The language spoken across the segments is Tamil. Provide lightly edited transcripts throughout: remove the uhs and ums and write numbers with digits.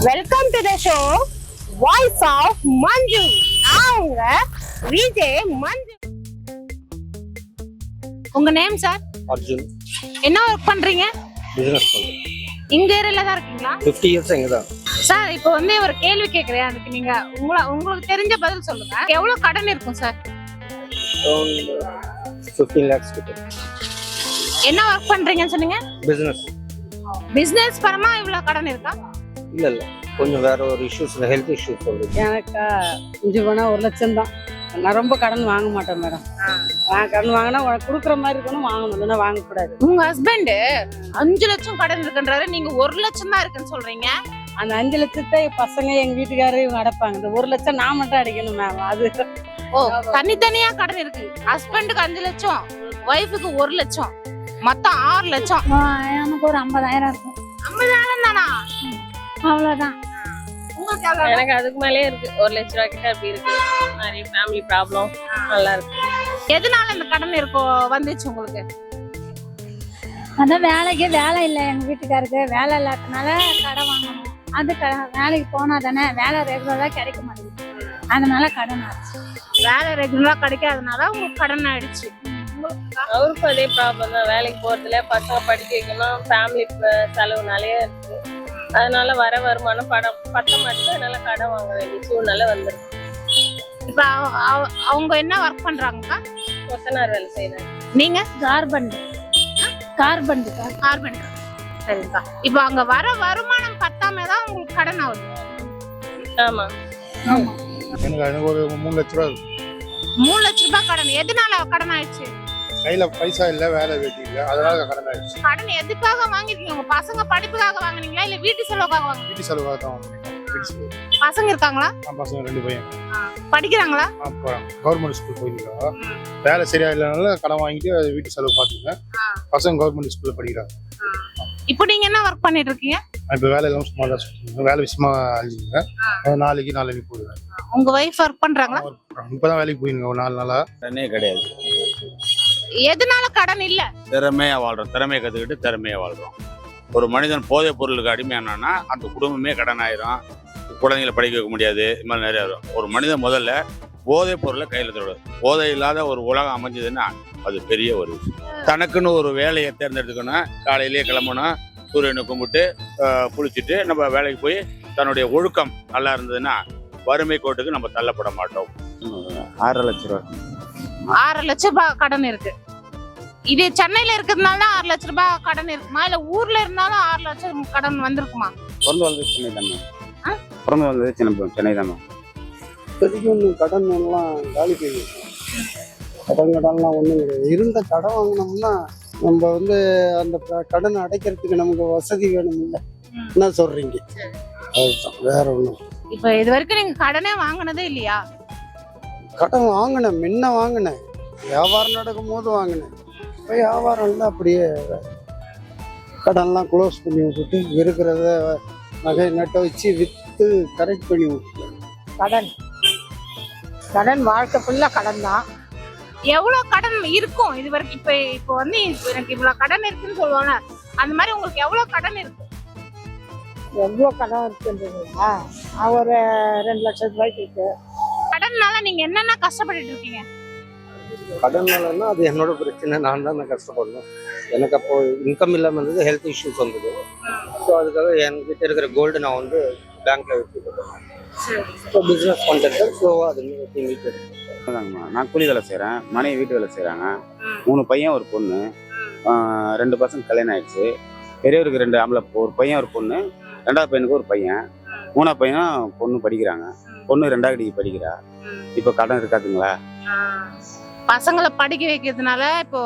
Welcome to the show voice of Manju. அவங்க விஜய் மஞ்சு. உங்க நேம் சார்? அர்ஜுன். என்ன ஒர்க் பண்றீங்க? பிசினஸ் பண்றேன். இங்க ஏரியால தான் இருக்கீங்களா? 50 இயர்ஸ் இங்க தான். சார் இப்போ வந்து ஒரு கேள்வி கேக்குறேன், அதுக்கு நீங்க உங்களுக்கு தெரிஞ்ச பதில் சொல்லுங்க. எவ்வளவு கடன் இருக்கும் சார்? 15 lakhs கிட்ட. என்ன ஒர்க் பண்றீங்கன்னு சொன்னீங்க? பிசினஸ். பிசினஸ் பரமா இவ்வளவு கடன் இருக்கா? இல்ல கொஞ்சம் வேற ஒரு இஷ்யூஸ், ஹெல்த் இஷ்யூஸ் சொல்லுங்க. எனக்கா இஞ்சி போனால் 1 லட்சம் தான். நான் ரொம்ப கடன் வாங்க மாட்டேன் மேடம். கடன் வாங்கினா உனக்கு கொடுக்குற மாதிரி இருக்கணும், வாங்கணும், இல்லைன்னா வாங்கக்கூடாது. உங்க ஹஸ்பண்ட் 5 லட்சம் கடன் இருக்குன்றாரு, நீங்க 1 லட்சம் தான் இருக்குன்னு சொல்றீங்க. அந்த 5 லட்சத்தை பசங்க எங்க வீட்டுக்காரரு இவங்க அடைப்பாங்க. இந்த 1 லட்சம் நான் மட்டும் அடைக்கணும் மேம். அது தனித்தனியா கடன் இருக்கு. ஹஸ்பண்டுக்கு 5 லட்சம், ஒய்ஃபுக்கு 1 லட்சம், மொத்தம் 6 லட்சம். எனக்கு ஒரு 50,000 இருக்கும். 50,000 தானா? அவ்வளவுதான். எனக்கு அதுக்கு மேலேயே இருக்கு. 1 லட்ச ரூபாய் கிட்ட அப்படி இருக்கு. நிறைய ஃபேமிலி ப்ராப்ளம். நல்லா இருக்கு. எதனால இந்த கடன் இருக்கோ வந்துச்சு உங்களுக்கு? அதான் வேலை இல்லை, எங்க வீட்டுக்காருக்கு வேலை இல்லாதனால கடன் வாங்கணும். அது வேலைக்கு போனா தானே, வேலை ரெகுலரா கிடைக்க மாட்டேங்குது, அதனால கடன் ஆச்சு. வேலை ரெகுலரா கிடைக்காதனால உங்களுக்கு கடன் ஆயிடுச்சு. அவருக்கும் அதே ப்ராப்ளம் தான். வேலைக்கு போறதுல பசங்க படிக்க வைக்கணும், ஃபேமிலி செலவு நிறைய இருக்கு. அதனால வர வருமானம் பத்த மாட்டேங்குது. அதனால கடன் வாங்க வேண்டிய சூழ்நிலை வந்துருக்கு. இப்ப அவங்க என்ன ஒர்க் பண்றாங்கக்கா? கொத்தனார் வேலை செய்யறாங்க. நீங்க? கார்பெண்டர். சரிங்கக்கா. இப்ப அங்க வர வருமானம் பத்தாம தான் உங்களுக்கு கடன் ஆகுது. ஆமா. எனக்கு ஒரு 3 லட்ச ரூபா இருக்கு. 3 லட்ச ரூபாய் கடன். எதனால கடன் ஆயிடுச்சு? கையில பைசா இல்ல, வேலை வெட்டி இல்ல, அதனால கடன் ஆயிடுச்சு. கடன் எதுக்காக வாங்கிருக்கீங்க? உங்க பசங்க படிப்புக்காக வாங்குனீங்களா இல்ல வீட்டு செலவுக்காக வாங்குனீங்களா? வீட்டு செலவாக தான் வாங்கினேன். வீட்டு செலவு. பசங்க இருக்காங்களா? பசங்க 2 பையன் படிக்கிறாங்களா? கவர்மெண்ட் ஸ்கூல் போயிருக்கா. வேலை சரியா இல்லைனால கடன் வாங்கிட்டு வீட்டு செலவு பாத்துக்கேன். பசங்க கவர்மெண்ட் ஸ்கூல்ல படிக்கிறாங்க. இப்போ நீங்க என்ன ஒர்க் பண்ணிட்டு இருக்கீங்க? இப்ப வேலை எல்லாம் சும்மா தான் சொல்லுங்க. வேலை விஷயமா அழிஞ்சுங்க. நாளைக்கு போடுவேன். உங்க வைஃப் ஒர்க் பண்றாங்களா? இப்பதான் வேலைக்கு போயிருங்க ஒரு 4 நாளா. கடனே கிடையாது. எதனால கடன் இல்ல? திறமையா வாழ்றோம். திறமையை கத்துக்கிட்டு திறமையா வாழ்றோம். ஒரு மனிதன் போதைப் பொருளுக்கு அடிமையானா அந்த குடும்பமே கடன் ஆயிரும். குழந்தைகளை படிக்க வைக்க முடியாது. இது மாதிரி நிறைய வரும். ஒரு மனிதன் முதல்ல போதைப் பொருளை கையில் தருவது. போதை இல்லாத ஒரு உலகம் அமைஞ்சதுன்னா அது பெரிய ஒரு விஷயம். தனக்குன்னு ஒரு வேலையை தேர்ந்தெடுத்துக்கணும். காலையிலேயே கிளம்பணும், சூரியனை கும்பிட்டு குளிச்சுட்டு நம்ம வேலைக்கு போய் தன்னுடைய ஒழுக்கம் நல்லா இருந்ததுன்னா வறுமை கோட்டுக்கு நம்ம தள்ளப்பட மாட்டோம். 6 லட்ச ரூபா. 6 லட்ச ரூபாய் கடன் இருக்கு. இது சென்னையில இருக்கிறதுனால தான் 6 லட்ச ரூபாய் கடன் இருக்குமா, இல்ல ஊர்ல இருந்தாலும் 6 லட்சம் கடன் வந்திருக்குமா? பிறந்து வந்தது சென்னை தானே. பிறந்து வந்தது சென்னை தானே. இப்போதைக்கு ஒன்றும் கடன் எல்லாம் காலி போயிடுச்சு. கடன்லாம் ஒன்றும் கிடையாது. இருந்த கடன் வாங்கினோம்னா நம்ம வந்து அந்த கடனை அடைக்கிறதுக்கு நமக்கு வசதி வேணும் இல்லை, என்ன சொல்றீங்க? அதுதான், வேற ஒன்றும். இப்ப இது வரைக்கும் நீங்க கடனே வாங்கினதே இல்லையா? கடன் வாங்கினேன், முன்ன வாங்கினேன், வியாபாரம் நடக்கும் போது வாங்கினேன். இப்போ வியாபாரம் இல்லை, அப்படியே கடன்லாம் க்ளோஸ் பண்ணி விட்டுட்டு இருக்கிறத நகை நட்டை வச்சு விற்று கரெக்ட் பண்ணி விட்டுட்டேன். கடன் வாழ்க்கை ஃபுல்லா கடன் தான். எவ்வளவு கடன் இருக்கும் இது வரைக்கும்? இப்போ வந்து எனக்கு இவ்வளவு கடன் இருக்குன்னு சொல்லுவாங்க, அந்த மாதிரி உங்களுக்கு எவ்வளவு கடன் இருக்கு? எவ்வளோ கடன் இருக்குன்றீங்களா? ஒரு 2 லட்சம் ரூபாய்க்கு இருக்கு. கடன்னால நீங்க என்னென்ன கஷ்டப்பட்டுட்டு இருக்கீங்க? கடன்னாலன்னா அது என்னோட பிரச்சனை. நான் தான் கஷ்டப்படணும். எனக்கு அப்போ இன்கம் இல்லாமல் இருந்தது, ஹெல்த் இஷ்யூஸ் வந்தது. ஸோ அதுக்காக என்கிட்ட இருக்கிற கோல்டு நான் வந்து பேங்க்ல வச்சுக்கிட்டேன். ஸோ பிஸ்னஸ் பண்ணுறது ஸ்லோவாக அது வீட்டு. நான் கூலி வேலை செய்கிறேன், மனைவி வீட்டு வேலை செய்கிறாங்க. 3 பையன் ஒரு பொண்ணு. 2 பசங்க கல்யாணம் ஆயிடுச்சு. பெரியவருக்கு 2 ஆம்பளை, ஒரு பையன் ஒரு பொண்ணு. 2வது பையனுக்கு ஒரு பையன். 3வது பையனும் பொண்ணு படிக்கிறாங்க. பொண்ணு 2வது டிகிரி படிக்கிறா. இப்போ கடன் இருக்காதுங்களா? பசங்களை படிக்க வைக்கிறதுனால இப்போ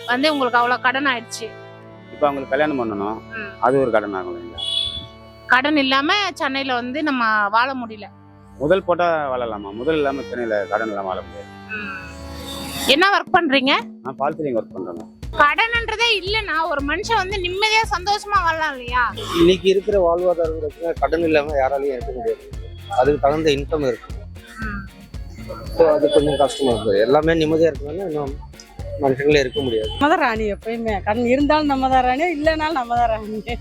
வந்து உங்களுக்கு அவ்வளவு கடன் ஆயிடுச்சு. இப்போ அவங்களுக்கு கல்யாணம் பண்ணணும், அது ஒரு கடன் ஆகும் இல்லைங்களா? கடன் இல்லாம சென்னையில வந்து நம்ம வாழ முடியல. முதல் போட்டா வாழலாமா? முதல் இல்லாம சென்னையில கடன் இல்லாம வாழ முடியாது. என்ன ஒர்க் பண்றீங்க? நான் ஃபால் சீலிங் ஒர்க் பண்றேன். கடன்ன்றதே இல்லைன்னா ஒரு மனுஷன் வந்து நிம்மதியா சந்தோஷமா வாழலாம் இல்லையா? இன்னைக்கு இருக்கிற வாழ்வாதாரம் பிரச்சனை, கடன் இல்லாம யாராலையும் இருக்க முடியாது. அதுக்கு தகுந்த இன்கம் இருக்கு. ஸோ அது கொஞ்சம் கஷ்டமா இருக்குது. எல்லாமே நிம்மதியா இருக்கணும்னா இன்னும் மனுஷங்களே இருக்க முடியாது. நம்ம தான் ராணி. எப்பயுமே கடன் இருந்தாலும் நம்ம தான் ராணி, இல்லைனாலும் நம்ம தான் ராணி.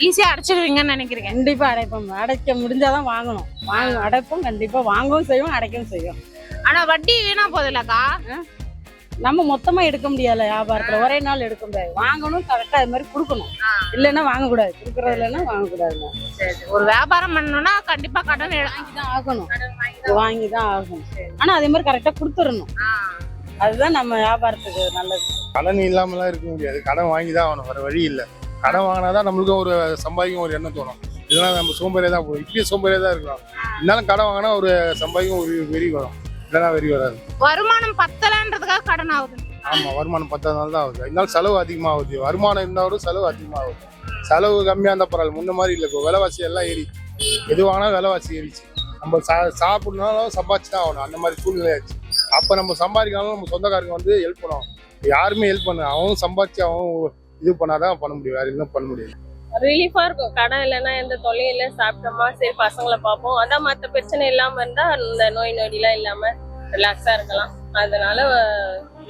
ஈஸியா அடைச்சிடுவீங்கன்னு நினைக்கிறீங்க? கண்டிப்பா அடைப்போம். அடைக்க முடிஞ்சாதான் வாங்கணும். அடைப்போம், கண்டிப்பா வாங்கவும் செய்வோம், அடைக்கவும் செய்வோம். ஆனா வட்டி வீணா போகுதுல்லக்கா? நம்ம மொத்தமா எடுக்க முடியல வியாபாரத்துல, ஒரே நாள் எடுக்க முடியாது. வாங்கணும், கரெக்டா அது மாதிரி கொடுக்கணும். இல்லைன்னா வாங்கக்கூடாது, கொடுக்கறது இல்லைன்னா வாங்கக்கூடாதுங்க. ஒரு வியாபாரம் பண்ணணும்னா கண்டிப்பா கடன் வாங்கிதான் ஆகணும், வாங்கிதான் ஆகணும். ஆனா அதே மாதிரி கரெக்டா கொடுத்துடணும். அதுதான் நம்ம வியாபாரத்துக்கு நல்லது. கடன் இல்லாமலாம் இருக்க முடியாது, கடன் வாங்கி தான் ஆகணும், வேற வழி இல்லை. கடன் வாங்கினாதான் நம்மளுக்கும் ஒரு சம்பாதிக்கும் ஒரு எண்ணம் தோணும். இதெல்லாம் நம்ம சோம்பேறியே தான் போகும், இப்படியே சோம்பேறியே தான் இருக்கலாம். இருந்தாலும் கடன் வாங்கினா ஒரு சம்பாதிக்கும் ஒரு வெறி வரும், இல்லைன்னா வெறி வராது. வருமானம் பத்தலன்றதுக்காக கடன் ஆகுது. ஆமா, வருமானம் 10 நாள் தான் ஆகுது, இருந்தாலும் செலவு அதிகமாகுது. வருமானம் இருந்தாலும் செலவு அதிகமாகுது. செலவு கம்மியாக இருந்தால் பரவாயில்ல, முன்ன மாதிரி இல்லை. இப்போ விலைவாசி எல்லாம் ஏறிச்சு, எது வாங்கினாலும் விலைவாசி ஏறிச்சு. நம்ம சாப்பிடணும்னாலும் சம்பாதிச்சு தான் ஆகணும், அந்த மாதிரி சூழ்நிலையாச்சு. அப்போ நம்ம சம்பாதிக்கணும், நம்ம சொந்தக்காரங்க வந்து ஹெல்ப் பண்ணுவோம். யாருமே ஹெல்ப் பண்ண, அவன் சம்பாதிச்சு அவன் இது பண்ணாதான் பண்ண முடியும், வேற எதுவும் பண்ண முடியாது. ரிலீஃபா இருக்கும். கடன் இல்லைன்னா எந்த தொல்லையும் இல்லை, சாப்பிட்டோமா சரி பசங்களை பார்ப்போம். அதான் மற்ற பிரச்சனை இல்லாம இருந்தா இந்த நோய் நொடிலாம் இல்லாம ரிலாக்ஸா இருக்கலாம். அதனால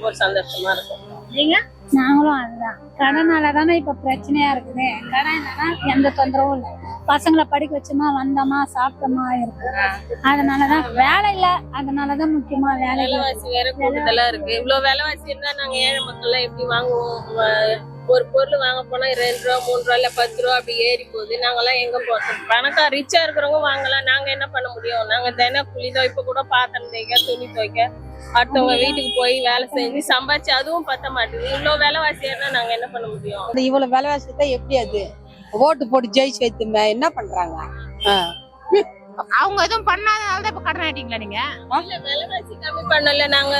ஒரு சந்தோஷமா இருக்கும். நீங்க? நாங்களும் அதுதான். கடனால தானே இப்ப பிரச்சனையா இருக்குது. கடன் இல்லைன்னா எந்த தொந்தரவும் இல்லை. பசங்களை படிக்க வச்சோமா, வந்தோமா, சாப்பிட்டோமா இருக்கு. அதனாலதான் வேலை இல்லை, அதனாலதான் முக்கியமா வேலை. விலைவாசி வேற கூடுதலா இருக்கு. இவ்வளவு விலைவாசி இருந்தா நாங்க ஏழை மக்கள்லாம் எப்படி வாங்குவோம்? ஒரு பொருள் வாங்க போனா 2 ரூபா 3 ரூபா இல்ல 10 ரூபா அப்படி ஏறி போகுது. நாங்கெல்லாம் எங்க போறோம்? பணக்கா ரிச்சா இருக்கிறவங்க வாங்கலாம், நாங்க என்ன பண்ண முடியும்? நாங்க தினம் கூலி தான். இப்ப கூட பாத்திரம் துவைக்க, துணி துவைக்க, அடுத்தவங்க வீட்டுக்கு போய் வேலை செஞ்சு சம்பாதிச்சு அதுவும் பத்த மாட்டேங்குது. இவ்வளவு விலைவாசி ஏறினா நாங்க என்ன பண்ண முடியும்? இவ்வளவு விலைவாசி தான் எப்படி அது ஓட்டு போட்டு ஜெயிச்சு வைத்துமே என்ன பண்றாங்க? அவங்க எதுவும் பண்ணாதனாலதான் இப்ப கடன் ஆயிட்டீங்களா நீங்க? இல்ல, விலைவாசி கம்மி பண்ணல. நாங்க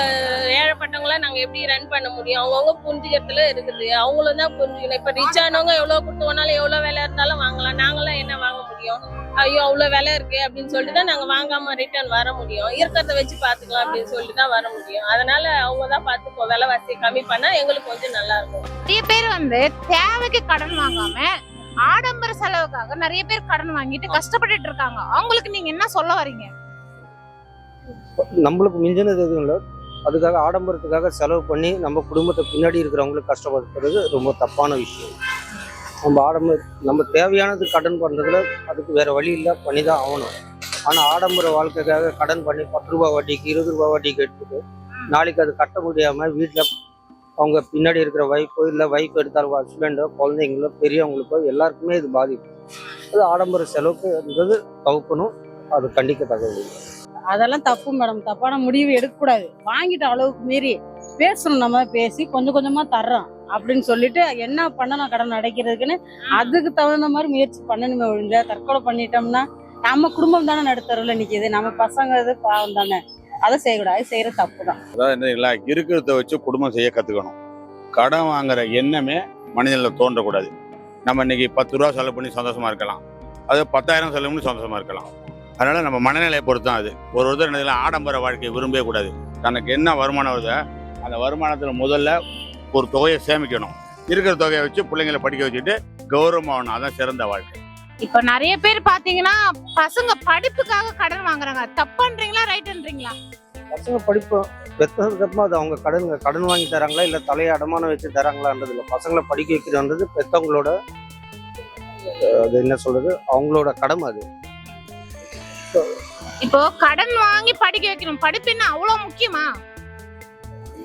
ஏழைப்பட்டவங்கள நாங்க எப்படி ரன் பண்ண முடியும்? அவங்கவுங்க புரிஞ்சுக்கிறதுல இருக்குது. அவங்களும் தான் புரிஞ்சுக்கணும். இப்ப ரிச் ஆனவங்க எவ்வளவு கொடுத்து போனாலும் எவ்வளவு விலை இருந்தாலும் வாங்கலாம். நாங்களாம் என்ன வாங்க முடியும்? ஐயோ அவ்வளவு விலை இருக்கு அப்படின்னு சொல்லிட்டு தான் நாங்க வாங்காம ரிட்டர்ன் வர முடியும். இருக்கிறத வச்சு பாத்துக்கலாம் அப்படின்னு சொல்லிட்டு தான் வர முடியும். அதனால அவங்கதான் பார்த்து விலைவாசியை கம்மி பண்ணா எங்களுக்கு கொஞ்சம் நல்லா இருக்கும். நிறைய பேர் வந்து தேவைக்கு கடன் வாங்காம ஆடம்பர செலவுக்காக நிறைய பேர் கடன் வாங்கிட்டு கஷ்டப்பட்டுட்டு இருக்காங்க. அவங்களுக்கு நீங்க என்ன சொல்ல வரீங்க? நம்மளுக்கு மிஞ்சினது எதுவும் இல்லை, அதுக்காக ஆடம்பரத்துக்காக செலவு பண்ணி நம்ம குடும்பத்தை பின்னாடி இருக்கிறவங்களுக்கு கஷ்டப்படுத்துறது ரொம்ப தப்பான விஷயம். நம்ம தேவையானது கடன் பண்ணுறதுல அதுக்கு வேற வழி இல்லை, பண்ணி தான் ஆகணும். ஆனால் ஆடம்பர வாழ்க்கைக்காக கடன் பண்ணி 10 ரூபா வட்டிக்கு 20 ரூபா வட்டிக்கு எடுத்துட்டு நாளைக்கு அது கட்ட முடியாமல் வீட்டில் அவங்க பின்னாடி இருக்கிற ஒய்ஃபோ இல்லை ஒய்ஃப் எடுத்தாலும் ஹஸ்பண்டோ குழந்தைங்களோ பெரியவங்களுக்கோ எல்லாருக்குமே இது பாதிப்பு. அது ஆடம்பர செலவுக்குன்றது தவிர்க்கணும், அது கண்டிக்கத்தக்கது. அதெல்லாம் தப்பு மேடம். தப்பான முடிவு எடுக்கக்கூடாது. வாங்கிட்ட அளவுக்கு மீறி பேசணும். நம்ம பேசி கொஞ்சம் கொஞ்சமா தர்றோம் அப்படின்னு சொல்லிட்டு என்ன பண்ணணும் கடன் அடைக்கிறதுக்குன்னு அதுக்கு தகுந்த மாதிரி முயற்சி பண்ணணுமே ஒழிஞ்ச தற்கொலை பண்ணிட்டோம்னா நம்ம குடும்பம் தானே நடுத்தரவுல நிக்குது, நம்ம பசங்க இது பாவம் தானே. அதை செய்யக்கூடாது, செய்யற தப்பு தான். அதாவது என்ன, இருக்கிறத வச்சு குடும்பம் செய்ய கத்துக்கணும். கடன் வாங்குற எண்ணமே மனிதனில் தோன்றக்கூடாது. நம்ம இன்னைக்கு 10 ரூபா செலவு பண்ணி சந்தோஷமா இருக்கலாம், அது 10,000 செலவு பண்ணி சந்தோஷமா இருக்கலாம். அதனால நம்ம மனநிலையை பொறுத்து தான் அது. ஒருத்தர் என்ன ஆடம்பர வாழ்க்கையை விரும்பவே கூடாது. தனக்கு என்ன வருமானம் வருதோ அந்த வருமானத்தில் முதல்ல ஒரு தொகையை சேமிக்கணும். இருக்கிற தொகையை வச்சு பிள்ளைங்களை படிக்க வச்சுட்டு கௌரவமாகணும், அதான் சிறந்த வாழ்க்கை. இப்ப நிறைய பேர் பாத்தீங்கன்னா பசங்க படிப்புக்காக கடன் வாங்குறாங்க. தப்புன்றீங்களா ரைட்ன்றீங்களா? பசங்க படிப்பு பெற்றதுக்கு அப்புறமா அது அவங்க கடன் வாங்கி தராங்களா இல்லை தலையை அடமானம் வச்சு தராங்களான்றது இல்லை. பசங்களை படிக்க வைக்கிறதுன்றது பெற்றவங்களோட அது என்ன சொல்றது, அவங்களோட கடமை அது. இப்போ கடன் வாங்கி படிக்க வைக்கணும். படிப்பு என்ன அவ்வளவு முக்கியமா?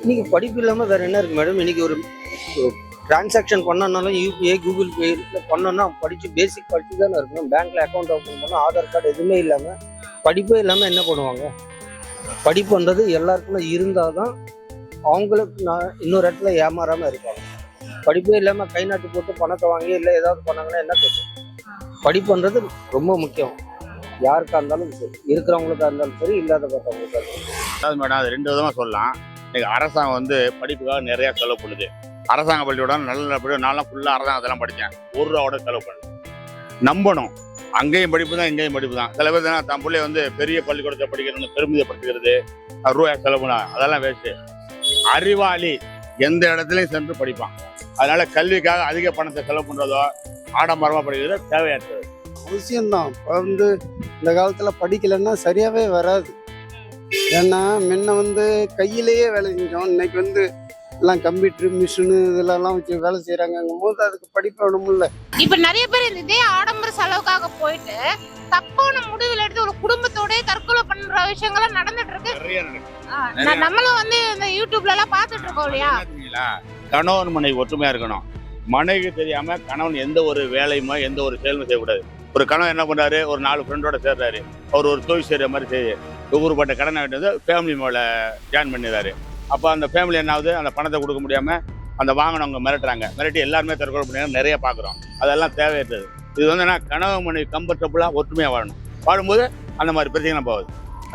இன்னைக்கு படிப்பு இல்லாம வேற என்ன இருக்கு மேடம்? இன்னைக்கு ஒரு டிரான்சாக்ஷன் பண்ணனாலும் யூபிஐ கூகுள் பே பண்ணோம்னா படிச்சு பேசிக் படிச்சு தானே இருக்கணும். பேங்க்ல அக்கௌண்ட் ஓப்பன் பண்ணால் ஆதார் கார்டு எதுவுமே இல்லாம படிப்பே இல்லாம என்ன பண்ணுவாங்க? படிப்புன்றது எல்லாருக்குமே இருந்தால் தான் அவங்களுக்கு இன்னொரு இடத்துல ஏமாறாம இருப்பாங்க. படிப்பே இல்லாம கை நாட்டு போட்டு பணத்தை வாங்கி இல்லை ஏதாவது பண்ணாங்கன்னா என்ன கேட்கும்? படிப்புன்றது ரொம்ப முக்கியம். யாருக்கா இருந்தாலும் சரி, இருக்கிறவங்களுக்கா இருந்தாலும் சரி, இல்லாத பார்த்தவங்களுக்கா இருந்தாலும். அதாவது மேடம், அது 2 விதமாக சொல்லலாம். இன்னைக்கு அரசாங்கம் வந்து படிப்புக்காக நிறைய செலவு பண்ணுது. அரசாங்க பள்ளியோட நல்ல படி நான்லாம் ஃபுல்லாக அரசாங்கத்தெல்லாம் படித்தேன். 1 ரூபாவோட செலவு பண்ணுது. நம்பணும், அங்கேயும் படிப்பு தான் இங்கேயும் படிப்பு தான். சில பேர் தானே தன் பிள்ளைய வந்து பெரிய பள்ளிக்கூடத்தை படிக்கிறது பெருமிதப்படுத்துகிறது, ரூபாய் செலவு பண்ண, அதெல்லாம் வேஸ்ட்டு. அறிவாளி எந்த இடத்துலையும் சென்று படிப்பான். அதனால கல்விக்காக அதிக பணத்தை செலவு பண்ணுறதோ ஆடம்பரமாக படிக்கிறது தேவையற்றது. அவசியம்தான். இப்போ வந்து இந்த காலத்தில் படிக்கலைன்னா சரியாகவே வராது. ஏன்னா முன்ன கையிலேயே வேலை செஞ்சோம். இன்னைக்கு எல்லாம் கம்ப்யூட்டர் மிஷினு இதெல்லாம் வச்சு வேலை செய்கிறாங்கங்கும் போது அதுக்கு படிப்பு வேணுமில்ல. இப்ப நிறைய பேர் இந்த இதே ஆடம்பர செலவுக்காக போயிட்டு தப்பான முடிவுல எடுத்து ஒரு குடும்பத்தோட தற்கொலை பண்ற விஷயங்கள்லாம் நடந்துட்டு இருக்கு. நம்மளும் வந்து இந்த யூடியூப்ல எல்லாம் பாத்துட்டு இருக்கோம் இல்லையா. கணவன் மனைவி ஒற்றுமையா இருக்கணும். மனைவி தெரியாம கணவன் எந்த ஒரு வேலையுமோ எந்த ஒரு செயலுமே செய்யக்கூடாது. ஒரு கணவன் என்ன பண்றாரு, ஒரு 4 ஃப்ரெண்டோட சேர்றாரு, அவர் ஒரு தொழில் செய்யற மாதிரி செய்ய ஊருப்பட்ட கடனை விட்டு ஃபேமிலி மேல ஜாயின் பண்ணிடுறாரு. அப்போ அந்த ஃபேமிலி என்ன ஆகுது, அந்த பணத்தை கொடுக்க முடியாம அந்த வாங்கினவங்க மிரட்டி எல்லாருமே தற்கொலை பண்ணி நிறைய பார்க்குறோம். அதெல்லாம் தேவையற்றது. இது வந்து என்ன, கணவன் மனைவி கம்ஃபர்டபுளாக ஒற்றுமையாக வாழணும். வாழும்போது அந்த மாதிரி பிரச்சனை போகுது.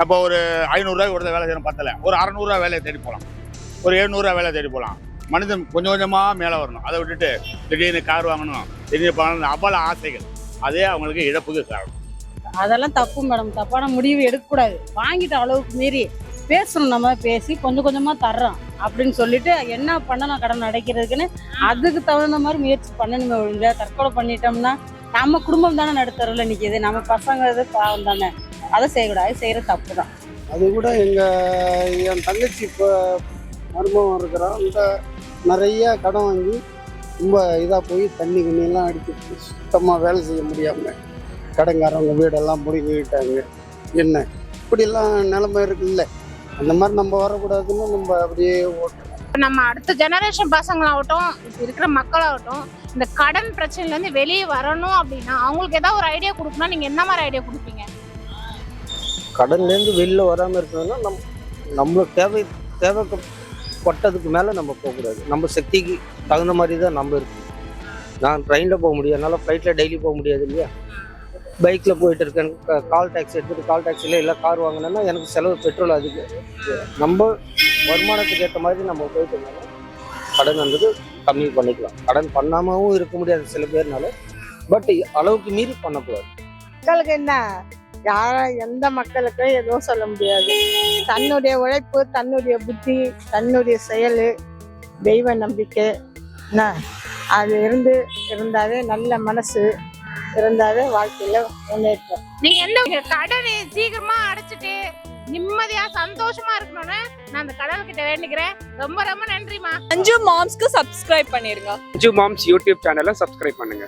அப்போ ஒரு 500 ரூபாய்க்கு ஒருத்தர் வேலை செய்யணும் பத்தலை, ஒரு 600 ரூபா வேலையை தேடி போகலாம், ஒரு 700 ரூபா வேலையை தேடி போகலாம். மனிதன் கொஞ்சம் கொஞ்சமாக மேலே வரணும். அதை விட்டுட்டு திடீர்னு கார் வாங்கணும், திடீர்னு வாங்கணும், அவ்வளோ ஆசைகள், அதே அவங்களுக்கு இழப்புக்கு காரணம். அதெல்லாம் தப்பு மேடம். தப்பான முடிவு எடுக்கக்கூடாது. வாங்கிட்ட அளவுக்கு மீறி பேசணும், நம்ம பேசி கொஞ்சம் கொஞ்சமா தர்றோம் அப்படின்னு சொல்லிட்டு என்ன பண்ணலாம் கடன் அடைக்கிறதுக்குன்னு அதுக்கு தகுந்த மாதிரி முயற்சி பண்ணணுமே ஒழிஞ்ச தற்கொலை பண்ணிட்டோம்னா நம்ம குடும்பம் தானே நடுத்தரல நிற்கிது, நம்ம பசங்க இது பாவம் தானே. அதை செய்யக்கூடாது, செய்யற தப்பு தான். அது கூட என் தங்கச்சி இப்போ மருமகம் இருக்கிறான், அந்த நிறைய கடன் வாங்கி ரொம்ப இதாக போய் தண்ணி கண்ணியெல்லாம் அடிச்சிட்டு சுத்தமாக வேலை செய்ய முடியாமல் கடன்காரவங்க வீடெல்லாம் பிடிங்கிட்டாங்க. என்ன இப்படிலாம் நிலைமை இருக்குல்ல, அந்த மாதிரி நம்ம வரக்கூடாதுன்னு நம்ம அப்படியே ஓட்டுறோம். நம்ம அடுத்த ஜெனரேஷன் பசங்களாகட்டும், இப்போ இருக்கிற மக்களாகட்டும், இந்த கடன் பிரச்சனைல இருந்து வெளியே வரணும் அப்படின்னா அவங்களுக்கு ஏதாவது ஒரு ஐடியா கொடுக்கணும். நீங்க என்ன மாதிரி ஐடியா கொடுப்பீங்க? கடன்லேருந்து வெளில வராமல் இருக்கணும்னா நம்மளுக்கு தேவைப்பட்டதுக்கு மேலே நம்ம போகக்கூடாது. நம்ம சக்திக்கு தகுந்த மாதிரி தான் நம்ம இருக்கணும். நான் ட்ரெயினில் போக முடியும், என்னால் ஃப்ளைட்டில் டெய்லி போக முடியாது இல்லையா. பைக்கில் போயிட்டு இருக்கேன், கால் டாக்ஸி எடுத்துகிட்டு கால் டாக்ஸியில் இல்லை கார் வாங்கினேன்னா எனக்கு செலவு பெட்ரோல் அதுக்கு. நம்ம வருமானத்துக்கு ஏற்ற மாதிரி நம்ம போயிட்டு இருந்தாலும் கடன் வந்தது கம்மி பண்ணிக்கலாம். கடன் பண்ணாமவும் இருக்க முடியாது சில பேர்னால, பட் அளவுக்கு மீறி பண்ணக்கூடாது. மக்களுக்கு என்ன, எந்த மக்களுக்கும் எதுவும் சொல்ல முடியாது. தன்னுடைய உழைப்பு, தன்னுடைய புத்தி, தன்னுடைய செயல், தெய்வ நம்பிக்கை என்ன அது இருந்தாவே, நல்ல மனசு இருந்தாவே வாழ்க்கையில முன்னேற்றம். நீங்க என்ன கடனை சீக்கிரமா அடைச்சிட்டு நிம்மதியா சந்தோஷமா இருக்கணும்னு நான் அந்த கடவுள்கிட்ட வேண்டிக்கிறேன். ரொம்ப ரொம்ப நன்றிமா. அஞ்சு மாம்ஸ்க்கு சப்ஸ்கிரைப் பண்ணிருங்க. அஞ்சு மாம்ஸ் யூடியூப் சேனலை சப்ஸ்கிரைப் பண்ணுங்க.